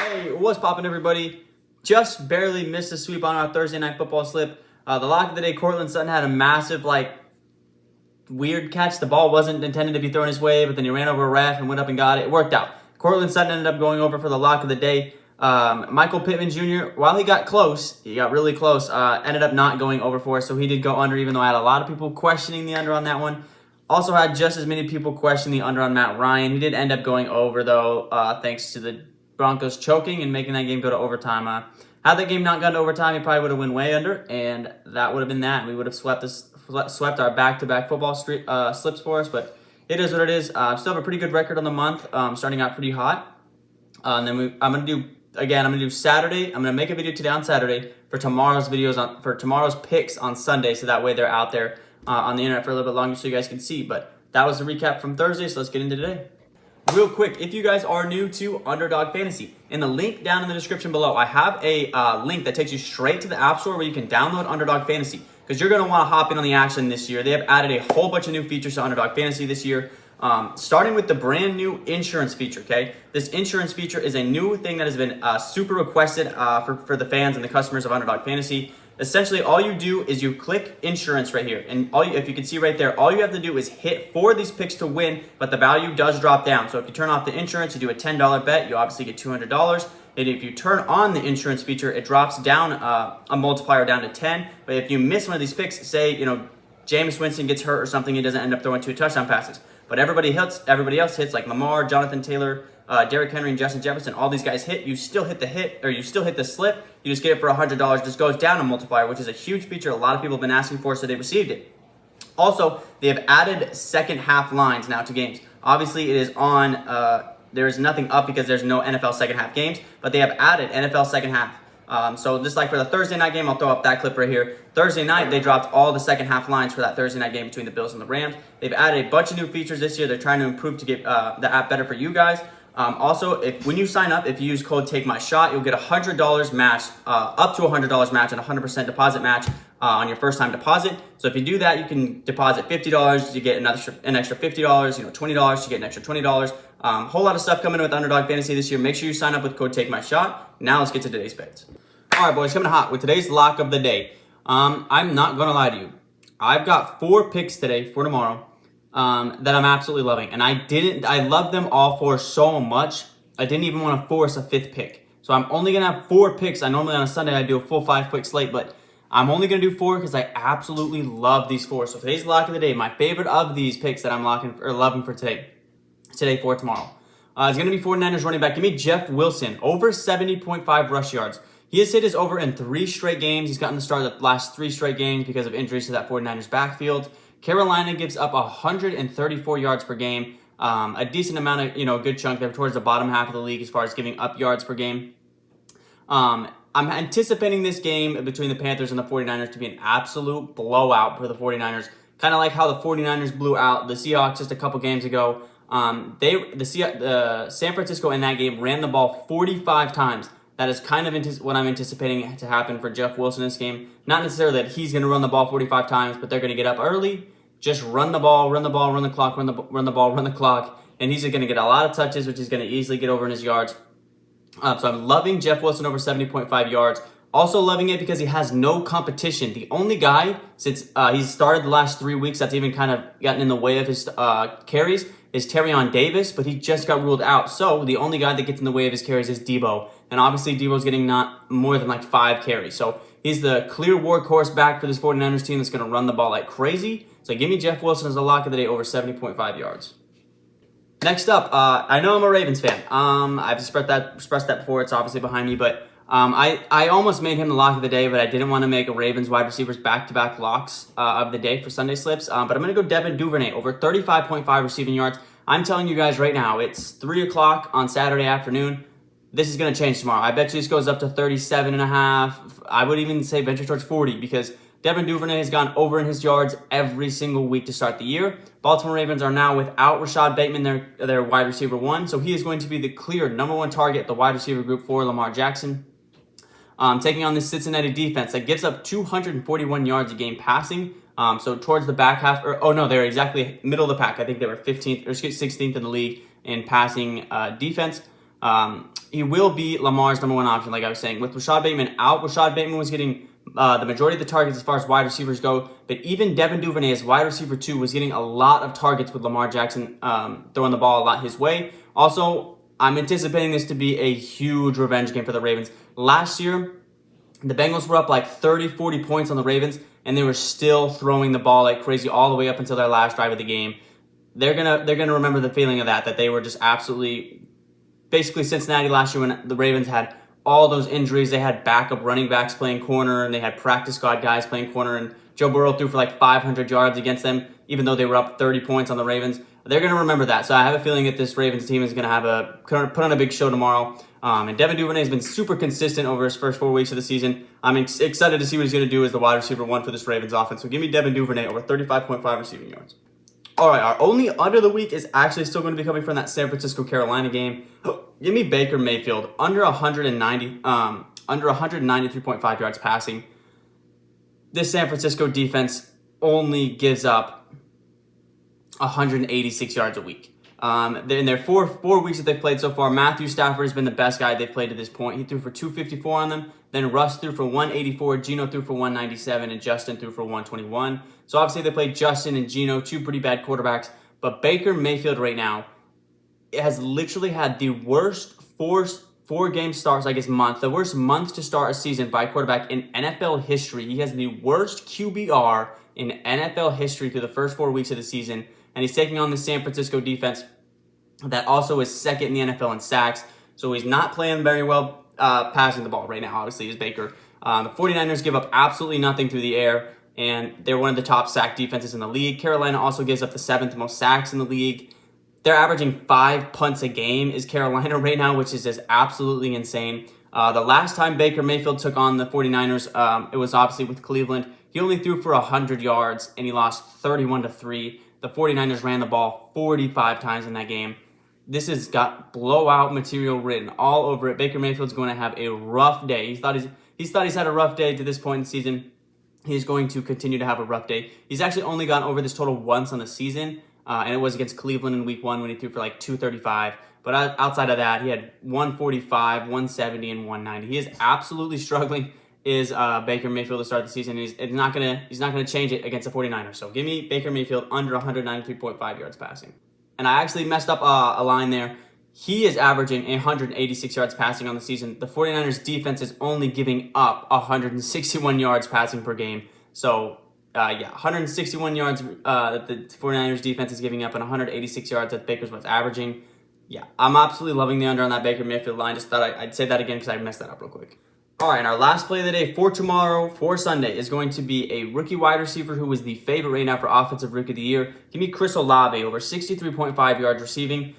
Hey, what's poppin', everybody? Just barely missed a sweep on our Thursday night football slip. The lock of the day, Cortland Sutton had a massive, weird catch. The ball wasn't intended to be thrown his way, but then he ran over a ref and went up and got it. It worked out. Cortland Sutton ended up going over for the lock of the day. Michael Pittman Jr., while he got close, he got really close, ended up not going over for us, so he did go under, even though I had a lot of people questioning the under on that one. Also had just as many people question the under on Matt Ryan. He did end up going over, though, thanks to the Broncos choking and making that game go to overtime. Had that game not gone to overtime, he probably would have went way under, and that would have been that. We would have swept our back-to-back football slips for us, but it is what it is. Still have a pretty good record on the month, starting out pretty hot. And then I'm gonna do Saturday. I'm gonna make a video today on Saturday for tomorrow's picks on Sunday, so that way they're out there on the internet for a little bit longer, so you guys can see. But that was the recap from Thursday, so let's get into today. Real quick, if you guys are new to Underdog Fantasy, in the link down in the description below, I have a link that takes you straight to the App Store where you can download Underdog Fantasy, because you're going to want to hop in on the action this year. They have added a whole bunch of new features to Underdog Fantasy this year, starting with the brand new insurance feature, okay? This insurance feature is a new thing that has been super requested for the fans and the customers of Underdog Fantasy. Essentially, all you do is you click insurance right here. And if you can see right there, all you have to do is hit 4 of these picks to win, but the value does drop down. So if you turn off the insurance, you do a $10 bet, you obviously get $200. And if you turn on the insurance feature, it drops down a multiplier down to 10. But if you miss one of these picks, say, Jameis Winston gets hurt or something, he doesn't end up throwing 2 touchdown passes. But everybody else hits, like Lamar, Jonathan Taylor, Derrick Henry, and Justin Jefferson. All these guys hit. You still hit the slip. You just get it for $100. It just goes down a multiplier, which is a huge feature a lot of people have been asking for, so they received it. Also, they have added second half lines now to games. Obviously, it is on. There is nothing up because there's no NFL second half games, but they have added NFL second half. So just like for the Thursday night game, I'll throw up that clip right here. Thursday night, they dropped all the second half lines for that Thursday night game between the Bills and the Rams. They've added a bunch of new features this year. They're trying to improve to get the app better for you guys. Also, when you sign up, if you use code TAKEMYSHOT, you'll get $100 match, up to $100 match, and 100% deposit match on your first time deposit. So if you do that, you can deposit $50 to get an extra $50, $20 to get an extra $20. Whole lot of stuff coming with Underdog Fantasy this year. Make sure you sign up with code TAKEMYSHOT. Now let's get to today's picks. All right, boys, coming hot with today's lock of the day. I'm not gonna lie to you. I've got 4 picks today for tomorrow that I'm absolutely loving, and I love them all 4 so much. I didn't even want to force a 5th pick, so I'm only gonna have 4 picks. I normally on a Sunday I do a full 5-pick slate, but I'm only gonna do 4 because I absolutely love these 4. So today's lock of the day, my favorite of these picks that I'm loving for today for tomorrow, is gonna be 49ers running back. Give me Jeff Wilson over 70.5 rush yards. He has hit his over in 3 straight games. He's gotten the start of the last 3 straight games because of injuries to that 49ers backfield. Carolina gives up 134 yards per game, a decent amount of, good chunk there towards the bottom half of the league as far as giving up yards per game. I'm anticipating this game between the Panthers and the 49ers to be an absolute blowout for the 49ers, kind of like how the 49ers blew out the Seahawks just a couple games ago. The San Francisco in that game ran the ball 45 times. That is kind of what I'm anticipating to happen for Jeff Wilson in this game. Not necessarily that he's going to run the ball 45 times, but they're going to get up early, just run the ball, run the clock, run the clock, and he's going to get a lot of touches, which is going to easily get over in his yards. So I'm loving Jeff Wilson over 70.5 yards. Also loving it because he has no competition. The only guy, since he's started the last 3 weeks, that's even kind of gotten in the way of his carries is Terrion Davis, but he just got ruled out. So the only guy that gets in the way of his carries is Debo. And obviously Debo's getting not more than 5 carries. So he's the clear workhorse back for this 49ers team that's going to run the ball like crazy. So give me Jeff Wilson as the lock of the day over 70.5 yards. Next up, I know I'm a Ravens fan. I've expressed that before. It's obviously behind me, but I almost made him the lock of the day, but I didn't want to make a Ravens wide receivers back-to-back locks of the day for Sunday slips. But I'm going to go Devin Duvernay over 35.5 receiving yards. I'm telling you guys right now, it's 3 o'clock on Saturday afternoon. This is going to change tomorrow. I bet you this goes up to 37.5. I would even say venture towards 40 because Devin Duvernay has gone over in his yards every single week to start the year. Baltimore Ravens are now without Rashad Bateman, their wide receiver 1. So he is going to be the clear number 1 target, the wide receiver group for Lamar Jackson. Taking on this Cincinnati defense that gives up 241 yards a game passing. So towards the back half, they're exactly middle of the pack. I think they were 15th or 16th in the league in passing defense. He will be Lamar's number one option, like I was saying. With Rashad Bateman out, Rashad Bateman was getting the majority of the targets as far as wide receivers go, but even Devin Duvernay as wide receiver 2 was getting a lot of targets with Lamar Jackson throwing the ball a lot his way. Also, I'm anticipating this to be a huge revenge game for the Ravens. Last year, the Bengals were up like 30, 40 points on the Ravens, and they were still throwing the ball like crazy all the way up until their last drive of the game. They're gonna remember the feeling of that they were just absolutely, basically Cincinnati last year when the Ravens had all those injuries. They had backup running backs playing corner, and they had practice squad guys playing corner, and Joe Burrow threw for like 500 yards against them, even though they were up 30 points on the Ravens. They're going to remember that. So I have a feeling that this Ravens team is going to put on a big show tomorrow. And Devin Duvernay has been super consistent over his first 4 weeks of the season. I'm excited to see what he's going to do as the wide receiver 1 for this Ravens offense. So give me Devin Duvernay over 35.5 receiving yards. All right, our only under the week is actually still going to be coming from that San Francisco-Carolina game. Give me Baker Mayfield under 193.5 yards passing. This San Francisco defense only gives up 186 yards a week. In their four weeks that they've played so far, Matthew Stafford has been the best guy they've played to this point. He threw for 254 on them. Then Russ threw for 184, Geno threw for 197, and Justin threw for 121. So obviously they played Justin and Geno, 2 pretty bad quarterbacks. But Baker Mayfield right now has literally had the worst four-game starts, the worst month to start a season by a quarterback in NFL history. He has the worst QBR in NFL history through the first 4 weeks of the season. And he's taking on the San Francisco defense that also is second in the NFL in sacks. So he's not playing very well passing the ball right now, obviously, is Baker. The 49ers give up absolutely nothing through the air, and they're one of the top sack defenses in the league. Carolina also gives up the 7th most sacks in the league. They're averaging 5 punts a game is Carolina right now, which is just absolutely insane. The last time Baker Mayfield took on the 49ers, it was obviously with Cleveland. He only threw for 100 yards, and he lost 31-3. The 49ers ran the ball 45 times in that game. This has got blowout material written all over it. Baker Mayfield's going to have a rough day. He's thought he's had a rough day to this point in the season. He's going to continue to have a rough day. He's actually only gone over this total once on the season, and it was against Cleveland in week 1 when he threw for like 235. But outside of that, he had 145, 170, and 190. He is absolutely struggling. Is Baker Mayfield to start the season. He's not gonna change it against the 49ers. So give me Baker Mayfield under 193.5 yards passing. And I actually messed up a line there. He is averaging 186 yards passing on the season. The 49ers defense is only giving up 161 yards passing per game. So 161 yards that the 49ers defense is giving up and 186 yards that Baker's was averaging. Yeah, I'm absolutely loving the under on that Baker Mayfield line. Just thought I'd say that again because I messed that up real quick. All right, and our last play of the day for tomorrow, for Sunday, is going to be a rookie wide receiver who is the favorite right now for Offensive Rookie of the Year. Give me Chris Olave over 63.5 yards receiving.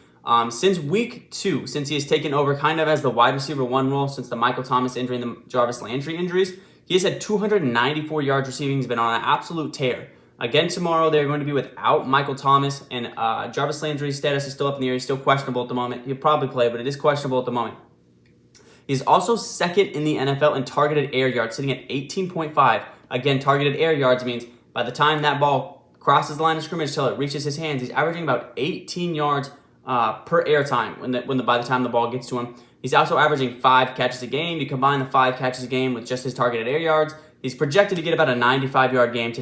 Since week 2, since he has taken over kind of as the wide receiver 1 role since the Michael Thomas injury and the Jarvis Landry injuries, he has had 294 yards receiving. He's been on an absolute tear. Again, tomorrow, they're going to be without Michael Thomas, and Jarvis Landry's status is still up in the air. He's still questionable at the moment. He'll probably play, but it is questionable at the moment. He's also second in the NFL in targeted air yards, sitting at 18.5. Again, targeted air yards means by the time that ball crosses the line of scrimmage till it reaches his hands, he's averaging about 18 yards per air time by the time the ball gets to him. He's also averaging 5 catches a game. You combine the 5 catches a game with just his targeted air yards, he's projected to get about a 95-yard game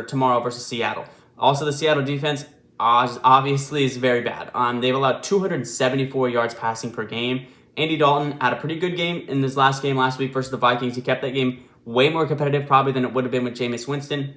tomorrow versus Seattle. Also, the Seattle defense obviously is very bad. They've allowed 274 yards passing per game. Andy Dalton had a pretty good game in this last game last week versus the Vikings. He kept that game way more competitive probably than it would have been with Jameis Winston.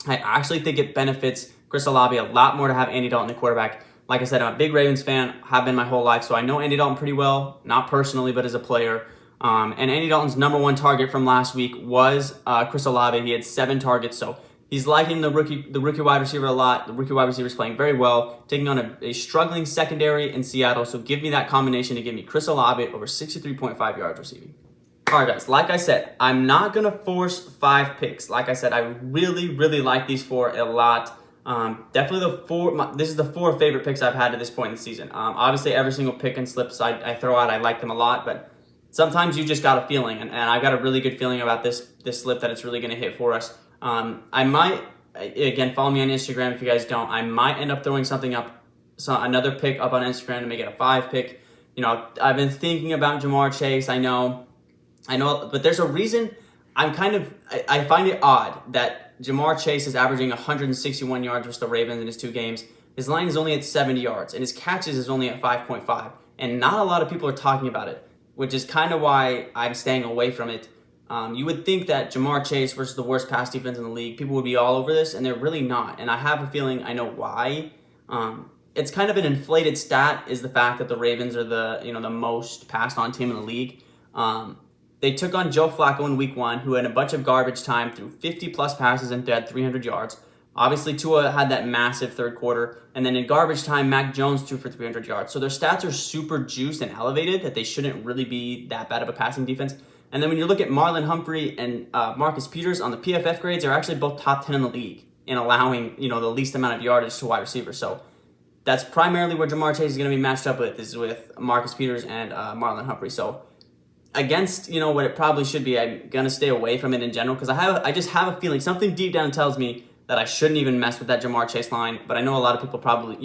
I actually think it benefits Chris Olave a lot more to have Andy Dalton the quarterback. Like I said, I'm a big Ravens fan, have been my whole life, so I know Andy Dalton pretty well, not personally, but as a player. And Andy Dalton's number 1 target from last week was Chris Olave. He had 7 targets, so he's liking the rookie wide receiver a lot. The rookie wide receiver is playing very well, taking on a struggling secondary in Seattle. So give me that combination to give me Chris Olave over 63.5 yards receiving. All right, guys, like I said, I'm not going to force 5 picks. Like I said, I really, really like these 4 a lot. Definitely this is the 4 favorite picks I've had to this point in the season. Obviously, every single pick and slips I throw out, I like them a lot, but sometimes you just got a feeling, and I've got a really good feeling about this slip that it's really going to hit for us. I might, again, follow me on Instagram if you guys don't. I might end up throwing another pick up on Instagram to make it a 5 pick. I've been thinking about Jamar Chase. I know, but there's a reason. I find it odd that Jamar Chase is averaging 161 yards versus the Ravens in his 2 games. His line is only at 70 yards, and his catches is only at 5.5. And not a lot of people are talking about it, which is kind of why I'm staying away from it. You would think that Jamar Chase versus the worst pass defense in the league, people would be all over this, and they're really not. And I have a feeling I know why. It's kind of an inflated stat, is the fact that the Ravens are the most passed on team in the league. They took on Joe Flacco in week 1, who had a bunch of garbage time, threw 50-plus passes and had 300 yards. Obviously, Tua had that massive third quarter. And then in garbage time, Mac Jones threw for 300 yards. So their stats are super juiced and elevated that they shouldn't really be that bad of a passing defense. And then when you look at Marlon Humphrey and Marcus Peters on the PFF grades, they're actually both top 10 in the league in allowing the least amount of yardage to wide receivers. So that's primarily where Jamar Chase is going to be matched up with, is with Marcus Peters and Marlon Humphrey. So against what it probably should be, I'm gonna stay away from it in general, because I just have a feeling, something deep down tells me that I shouldn't even mess with that Jamar Chase line. But I know a lot of people probably,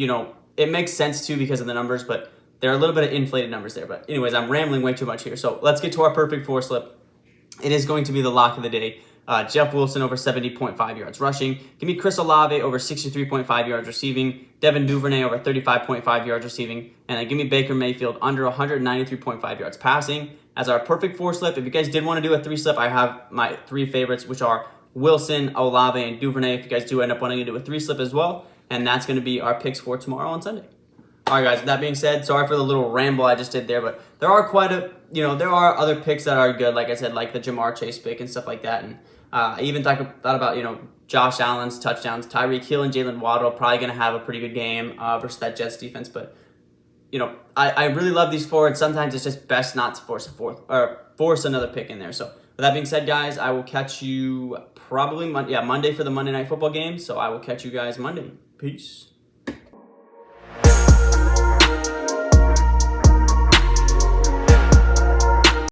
it makes sense too because of the numbers, but there are a little bit of inflated numbers there. But anyways, I'm rambling way too much here. So let's get to our perfect 4 slip. It is going to be the lock of the day. Jeff Wilson over 70.5 yards rushing. Give me Chris Olave over 63.5 yards receiving. Devin Duvernay over 35.5 yards receiving. And then give me Baker Mayfield under 193.5 yards passing as our perfect 4 slip. If you guys did want to do a 3 slip, I have my 3 favorites, which are Wilson, Olave, and Duvernay. If you guys do end up wanting to do a 3 slip as well. And that's going to be our picks for tomorrow on Sunday. All right, guys, with that being said, sorry for the little ramble I just did there, but there are there are other picks that are good, like I said, like the Jamar Chase pick and stuff like that. And I even thought about, Josh Allen's touchdowns. Tyreek Hill and Jalen Waddle probably going to have a pretty good game versus that Jets defense. But, I really love these 4, and sometimes it's just best not to force another pick in there. So with that being said, guys, I will catch you probably Monday for the Monday Night Football game. So I will catch you guys Monday. Peace.